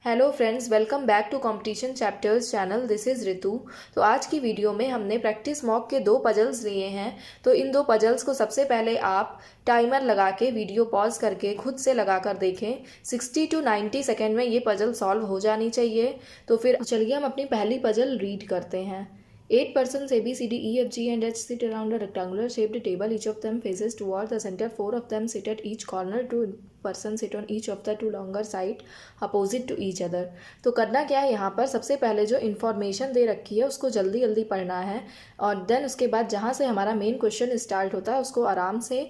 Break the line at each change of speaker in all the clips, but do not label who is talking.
Hello friends, welcome back to competition chapters channel. This is Ritu. तो आज की video में हमने प्रैक्टिस मॉक के 2 पजल्स लिए हैं। तो इन 2 पजल्स को सबसे पहले आप टाइमर लगा के वीडियो पॉज करके खुद से लगा कर देखें। 60 टू 90 सेकेंड में ये पजल सॉल्व हो जानी चाहिए। तो फिर चलिए हम अपनी पहली पजल रीड करते हैं। 8 persons A, B, C, D, E, F, G and H sit around a rectangular shaped table. Each of them faces toward the center. 4 of them sit at each corner. 2 persons sit on each of the 2 longer side opposite to each other. तो करना क्या है, यहाँ पर सबसे पहले जो information दे रखी है उसको जल्दी जल्दी पढ़ना है और देन उसके बाद जहाँ से हमारा मेन क्वेश्चन स्टार्ट होता है उसको आराम से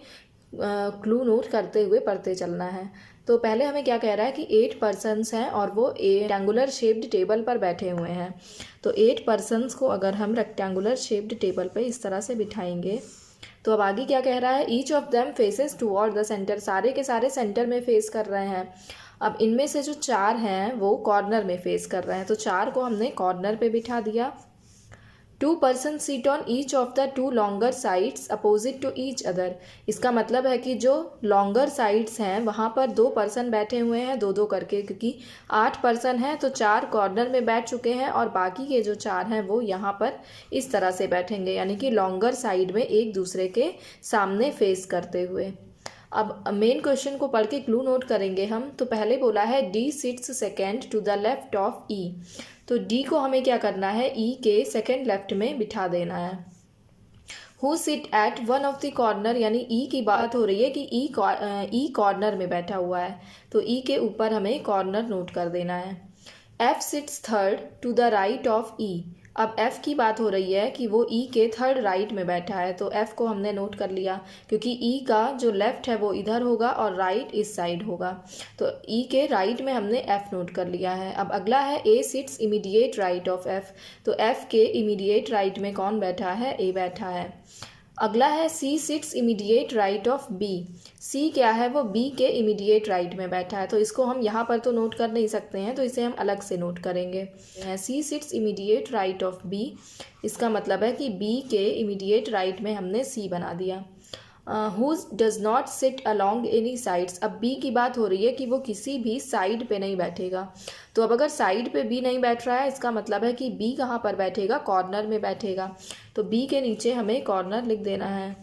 क्लू नोट करते हुए पढ़ते चलना है। तो पहले हमें क्या कह रहा है कि 8 पर्सनस हैं और वो रेक्टेंगुलर शेप्ड टेबल पर बैठे हुए हैं। तो 8 पर्सनस को अगर हम रेक्टेंगुलर शेप्ड टेबल पे इस तरह से बिठाएंगे तो अब आगे क्या कह रहा है, each of them faces toward the centre. सारे के सारे सेंटर में फेस कर रहे हैं। अब इनमें से जो 4 हैं वो कॉर्नर में फेस कर रहे हैं। तो 4 को हमने कॉर्नर पे बिठा दिया। 2 persons sit on each of the 2 longer sides opposite to each other। इसका मतलब है कि जो लॉन्गर साइड्स हैं वहाँ पर 2 पर्सन बैठे हुए हैं, 2-2 करके, क्योंकि 8 पर्सन हैं तो 4 कॉर्नर में बैठ चुके हैं और बाकी के जो 4 हैं वो यहाँ पर इस तरह से बैठेंगे, यानी कि लॉन्गर साइड में एक दूसरे के सामने फेस करते हुए। अब मेन क्वेश्चन को पढ़ के क्लू नोट करेंगे हम। तो पहले बोला है D sits second to the left of E. तो डी को हमें क्या करना है, ई के सेकेंड लेफ्ट में बिठा देना है। Who sit at one of the corner, यानी ई की बात हो रही है कि ई कॉर्नर में बैठा हुआ है तो ई के ऊपर हमें कॉर्नर नोट कर देना है। F sits third to the right of E. अब एफ़ की बात हो रही है कि वो ई के थर्ड राइट में बैठा है तो एफ़ को हमने नोट कर लिया, क्योंकि ई का जो लेफ़्ट है वो इधर होगा और राइट इस साइड होगा। तो ई के राइट में हमने एफ़ नोट कर लिया है। अब अगला है A sits immediate right of F. तो एफ़ के इमीडिएट राइट में कौन बैठा है, ए बैठा है। अगला है C sits immediate right of B. C क्या है, वो बी के इमीडिएट राइट में बैठा है। तो इसको हम यहाँ पर तो नोट कर नहीं सकते हैं तो इसे हम अलग से नोट करेंगे। C sits immediate right of B, इसका मतलब है कि बी के इमीडिएट राइट में हमने सी बना दिया। Who does not sit along any sides. अब बी की बात हो रही है कि वो किसी भी साइड पे नहीं बैठेगा। तो अब अगर साइड पे बी नहीं बैठ रहा है इसका मतलब है कि बी कहाँ पर बैठेगा, कॉर्नर में बैठेगा। तो बी के नीचे हमें कॉर्नर लिख देना है।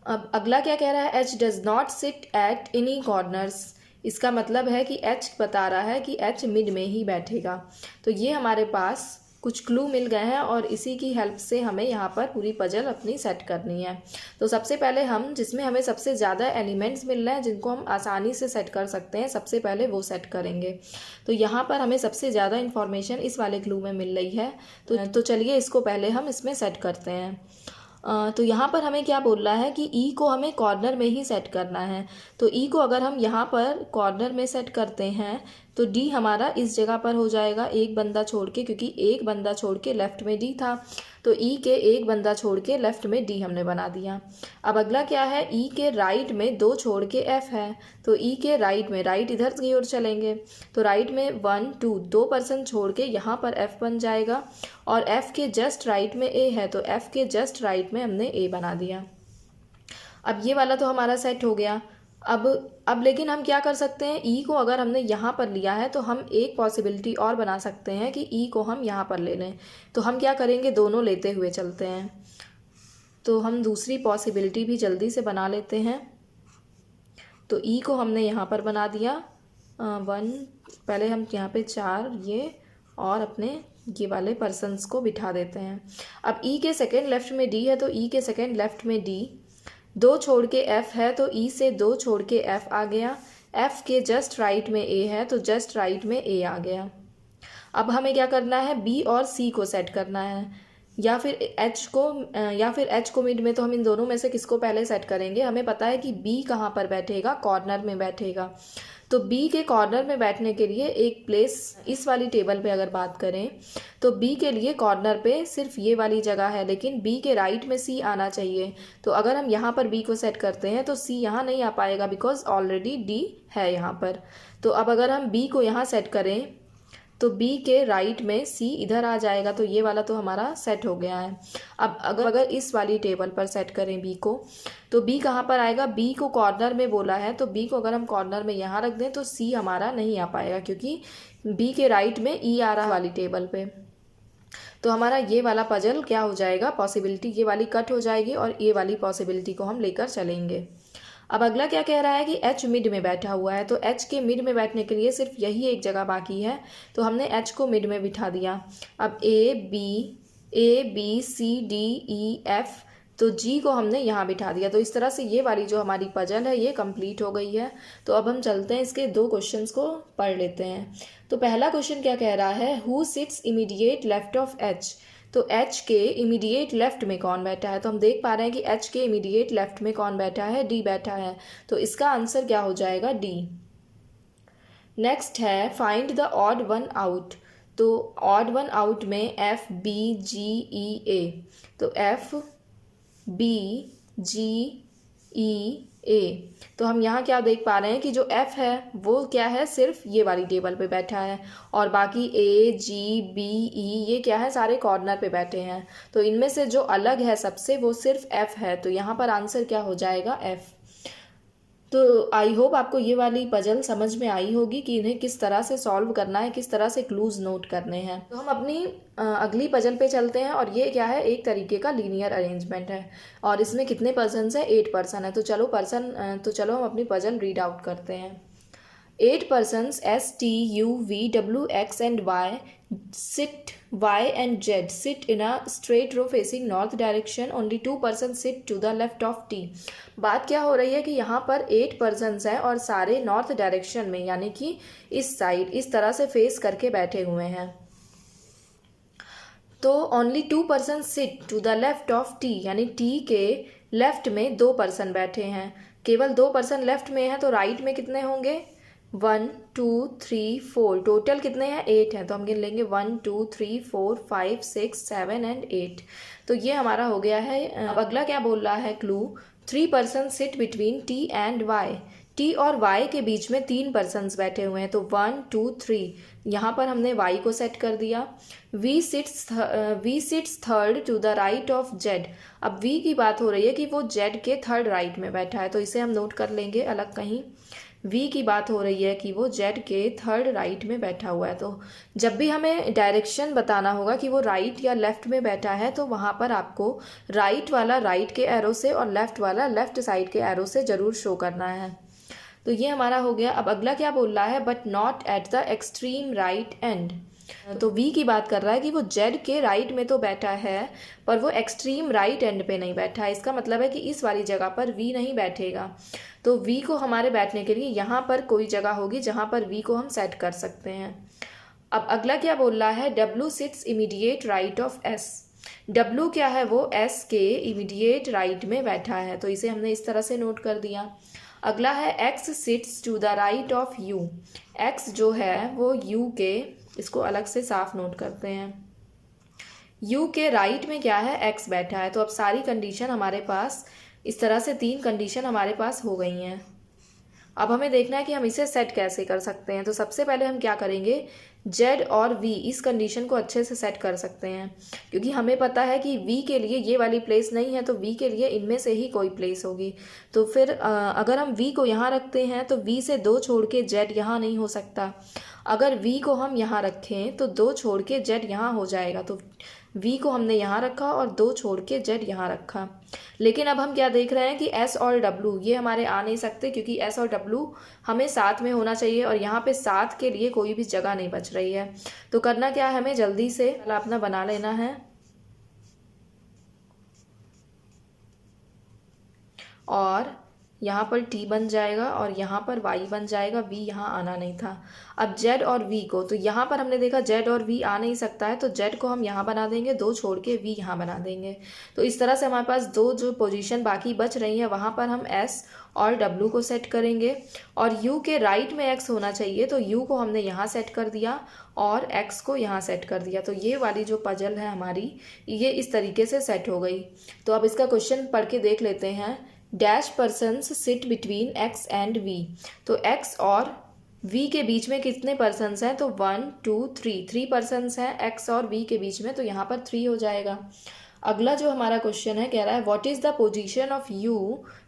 अब अगला क्या कह रहा है, H does not sit at any corners. इसका मतलब है कि एच बता रहा है कि एच मिड में ही बैठेगा। तो ये हमारे पास कुछ क्लू मिल गए हैं और इसी की हेल्प से हमें यहाँ पर पूरी पजल अपनी सेट करनी है। तो सबसे पहले हम जिसमें हमें सबसे ज़्यादा एलिमेंट्स मिल रहे हैं जिनको हम आसानी से सेट कर सकते हैं, सबसे पहले वो सेट करेंगे। तो यहाँ पर हमें सबसे ज़्यादा इन्फॉर्मेशन इस वाले क्लू में मिल रही है। तो चलिए इसको पहले हम इसमें सेट करते हैं। तो यहाँ पर हमें क्या बोल रहा है कि ई को हमें कॉर्नर में ही सेट करना है। तो ई को अगर हम यहाँ पर कॉर्नर में सेट करते हैं तो डी हमारा इस जगह पर हो जाएगा, एक बंदा छोड़ के, क्योंकि एक बंदा छोड़ के लेफ़्ट में डी था तो ई के एक बंदा छोड़ के लेफ़्ट में डी हमने बना दिया। अब अगला क्या है, ई के राइट में 2 छोड़ के एफ़ है तो ई के राइट में, राइट इधर की ओर चलेंगे तो राइट में 1 2 पर्सन छोड़ के यहाँ पर एफ़ बन जाएगा और एफ़ के जस्ट राइट में ए है तो एफ़ के जस्ट राइट में हमने ए बना दिया। अब ये वाला तो हमारा सेट हो गया। अब लेकिन हम क्या कर सकते हैं, ई को अगर हमने यहाँ पर लिया है तो हम एक पॉसिबिलिटी और बना सकते हैं कि ई को हम यहाँ पर ले लें। तो हम क्या करेंगे, दोनों लेते हुए चलते हैं। तो हम दूसरी पॉसिबिलिटी भी जल्दी से बना लेते हैं। तो ई को हमने यहाँ पर बना दिया 1, पहले हम यहाँ पे 4 ये और अपने ये वाले पर्सन्स को बिठा देते हैं। अब ई के सेकेंड लेफ्ट में डी है तो ई के सेकेंड लेफ्ट में डी, 2 छोड़ के एफ़ है तो ई से 2 छोड़ के एफ़ आ गया। एफ़ के जस्ट राइट में ए है तो जस्ट राइट में ए आ गया। अब हमें क्या करना है, बी और सी को सेट करना है या फिर एच को मिड में। तो हम इन दोनों में से किसको पहले सेट करेंगे, हमें पता है कि बी कहाँ पर बैठेगा, कॉर्नर में बैठेगा। तो बी के कॉर्नर में बैठने के लिए एक प्लेस इस वाली टेबल पे अगर बात करें तो बी के लिए कॉर्नर पे सिर्फ ये वाली जगह है, लेकिन बी के राइट में सी आना चाहिए। तो अगर हम यहाँ पर बी को सेट करते हैं तो सी यहाँ नहीं आ पाएगा बिकॉज ऑलरेडी डी है यहाँ पर। तो अब अगर हम बी को यहाँ सेट करें तो बी के राइट में सी इधर आ जाएगा, तो ये वाला तो हमारा सेट हो गया है। अब अगर इस वाली टेबल पर सेट करें बी को, तो बी कहाँ पर आएगा, बी को कॉर्नर में बोला है, तो बी को अगर हम कॉर्नर में यहाँ रख दें तो सी हमारा नहीं आ पाएगा, क्योंकि बी के राइट में ई आ रहा वाली टेबल पे। तो हमारा ये वाला पजल क्या हो जाएगा, पॉसिबिलिटी ये वाली कट हो जाएगी और ये वाली पॉसिबिलिटी को हम लेकर चलेंगे। अब अगला क्या कह रहा है कि एच मिड में बैठा हुआ है, तो एच के मिड में बैठने के लिए सिर्फ यही एक जगह बाकी है, तो हमने एच को मिड में बिठा दिया। अब A B C D E F, तो जी को हमने यहाँ बिठा दिया। तो इस तरह से ये वाली जो हमारी पजल है ये कंप्लीट हो गई है। तो अब हम चलते हैं इसके दो क्वेश्चंस को पढ़ लेते हैं। तो पहला क्वेश्चन क्या कह रहा है, who sits immediate left of H. तो एच के इमीडिएट लेफ्ट में कौन बैठा है, तो हम देख पा रहे हैं कि एच के इमीडिएट लेफ्ट में कौन बैठा है, डी बैठा है। तो इसका आंसर क्या हो जाएगा, डी। नेक्स्ट है find the odd one out. तो ऑड वन आउट में एफ बी जी ई ए, तो एफ बी जी ई ए, तो हम यहाँ क्या देख पा रहे हैं कि जो एफ है वो क्या है, सिर्फ ये वाली टेबल पे बैठा है, और बाकी ए जी बी ई ये क्या है, सारे कॉर्नर पे बैठे हैं। तो इनमें से जो अलग है सबसे वो सिर्फ एफ है, तो यहाँ पर आंसर क्या हो जाएगा, एफ। तो आई होप आपको ये वाली पजल समझ में आई होगी कि इन्हें किस तरह से सॉल्व करना है, किस तरह से क्लूज नोट करने हैं। तो हम अपनी अगली पजल पे चलते हैं, और ये क्या है, एक तरीके का लीनियर अरेंजमेंट है, और इसमें कितने पर्सन है, 8 पर्सन है। तो चलो हम अपनी पजल रीड आउट करते हैं। 8 persons S, T, U, V, W, X and Y and Z sit in a straight row facing north direction. Only 2 persons sit to the left of T. बात क्या हो रही है कि यहाँ पर 8 persons हैं और सारे नॉर्थ डायरेक्शन में, यानी कि इस साइड इस तरह से फेस करके बैठे हुए हैं। तो only 2 persons sit to the left of T, यानी T के लेफ्ट में 2 पर्सन बैठे हैं। केवल 2 पर्सन लेफ्ट में हैं, तो राइट में कितने होंगे, 1 2 3 4, टोटल कितने हैं, 8 हैं। तो हम गिन लेंगे 1 2 3 4 5 6 7 एंड 8। तो ये हमारा हो गया है। अब अगला क्या बोल रहा है, clue 3 person sit between T and Y. T और वाई के बीच में 3 पर्सन्स बैठे हुए हैं, तो 1 2 3, यहाँ पर हमने वाई को सेट कर दिया। V sits third to the right of Z. अब वी की बात हो रही है कि वो जेड के थर्ड राइट में बैठा है, तो इसे हम नोट कर लेंगे अलग कहीं। वी की बात हो रही है कि वो जेड के थर्ड राइट में बैठा हुआ है। तो जब भी हमें डायरेक्शन बताना होगा कि वो राइट या लेफ्ट में बैठा है, तो वहाँ पर आपको राइट वाला राइट के एरो से और लेफ्ट वाला लेफ्ट साइड के एरो से ज़रूर शो करना है। तो ये हमारा हो गया। अब अगला क्या बोल रहा है, but not at the extreme right and. तो वी की बात कर रहा है कि वो जेड के राइट में तो बैठा है, पर वो एक्सट्रीम राइट एंड पे नहीं बैठा है। इसका मतलब है कि इस वाली जगह पर वी नहीं बैठेगा। तो वी को हमारे बैठने के लिए यहाँ पर कोई जगह होगी जहाँ पर वी को हम सेट कर सकते हैं। अब अगला क्या बोल रहा है, W seats immediate right of S. W क्या है, वो एस के इमीडिएट राइट में बैठा है, तो इसे हमने इस तरह से नोट कर दिया। अगला है X sits to the right of U. X जो है वो यू के, इसको अलग से साफ नोट करते हैं, यू के राइट में क्या है, एक्स बैठा है। तो अब सारी कंडीशन हमारे पास इस तरह से 3 कंडीशन हमारे पास हो गई हैं। अब हमें देखना है कि हम इसे सेट कैसे कर सकते हैं। तो सबसे पहले हम क्या करेंगे, जेड और वी इस कंडीशन को अच्छे से सेट कर सकते हैं, क्योंकि हमें पता है कि वी के लिए ये वाली प्लेस नहीं है, तो वी के लिए इनमें से ही कोई प्लेस होगी। तो फिर अगर हम वी को यहाँ रखते हैं तो वी से 2 छोड़ के जेड यहाँ नहीं हो सकता। अगर वी को हम यहाँ रखें तो 2 छोड़ के जेड यहाँ हो जाएगा। तो वी को हमने यहाँ रखा और 2 छोड़ के जेड यहाँ रखा। लेकिन अब हम क्या देख रहे हैं कि एस और डब्लू ये हमारे आ नहीं सकते, क्योंकि एस और डब्लू हमें साथ में होना चाहिए, और यहाँ पे साथ के लिए कोई भी जगह नहीं बच रही है। तो करना क्या है, हमें जल्दी से अपना बना लेना है, और यहाँ पर t बन जाएगा और यहाँ पर y बन जाएगा। v यहाँ आना नहीं था। अब z और v को, तो यहाँ पर हमने देखा z और v आ नहीं सकता है, तो z को हम यहाँ बना देंगे, 2 छोड़ के v यहाँ बना देंगे। तो इस तरह से हमारे पास 2 जो पोजीशन बाकी बच रही हैं वहाँ पर हम s और w को सेट करेंगे, और u के राइट में x होना चाहिए, तो u को हमने यहाँ सेट कर दिया और x को यहाँ सेट कर दिया। तो ये वाली जो पजल है हमारी, ये इस तरीके से सेट हो गई। तो अब इसका क्वेश्चन पढ़ के देख लेते हैं। Dash persons sit between x and v। तो x और वी के बीच में कितने पर्सन्स हैं, तो 1 2 3 3 पर्सन्स हैं एक्स और वी के बीच में, तो यहाँ पर 3 हो जाएगा। अगला जो हमारा क्वेश्चन है कह रहा है what is the position of U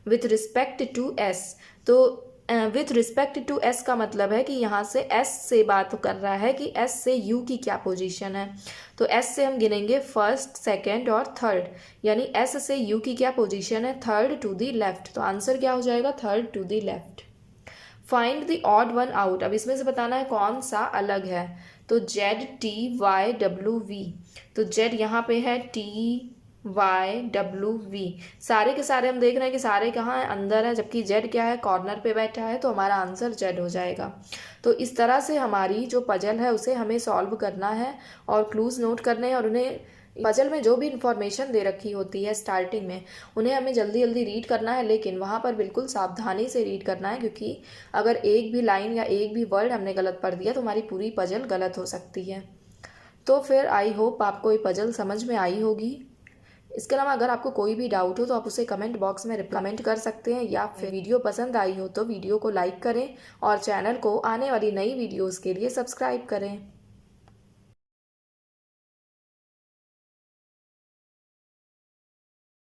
with respect to S. तो विथ रिस्पेक्ट टू एस का मतलब है कि यहाँ से एस से बात कर रहा है कि एस से यू की क्या पोजीशन है। तो एस से हम गिनेंगे फर्स्ट, सेकेंड और थर्ड, यानी एस से यू की क्या पोजीशन है, थर्ड टू द लेफ्ट। तो आंसर क्या हो जाएगा, third to the left. Find the odd one out. अब इसमें से बताना है कौन सा अलग है। तो Z T Y W V, तो जेड यहाँ पे है, टी वाई डब्ल्यू वी, सारे के सारे हम देख रहे हैं कि सारे कहाँ हैं, अंदर है, जबकि जेड क्या है, कॉर्नर पे बैठा है, तो हमारा आंसर जेड हो जाएगा। तो इस तरह से हमारी जो पजल है उसे हमें सॉल्व करना है और क्लूज नोट करने हैं, और उन्हें पजल में जो भी इंफॉर्मेशन दे रखी होती है स्टार्टिंग में उन्हें हमें जल्दी जल्दी रीड करना है, लेकिन वहाँ पर बिल्कुल सावधानी से रीड करना है, क्योंकि अगर एक भी लाइन या एक भी वर्ड हमने गलत पढ़ दिया तो हमारी पूरी पजल गलत हो सकती है। तो फिर आई होप आपको ये पजल समझ में आई होगी। इसके अलावा अगर आपको कोई भी डाउट हो तो आप उसे कमेंट बॉक्स में कमेंट कर सकते हैं, या फिर वीडियो पसंद आई हो तो वीडियो को लाइक करें और चैनल को आने वाली नई वीडियोज़ के लिए सब्सक्राइब करें।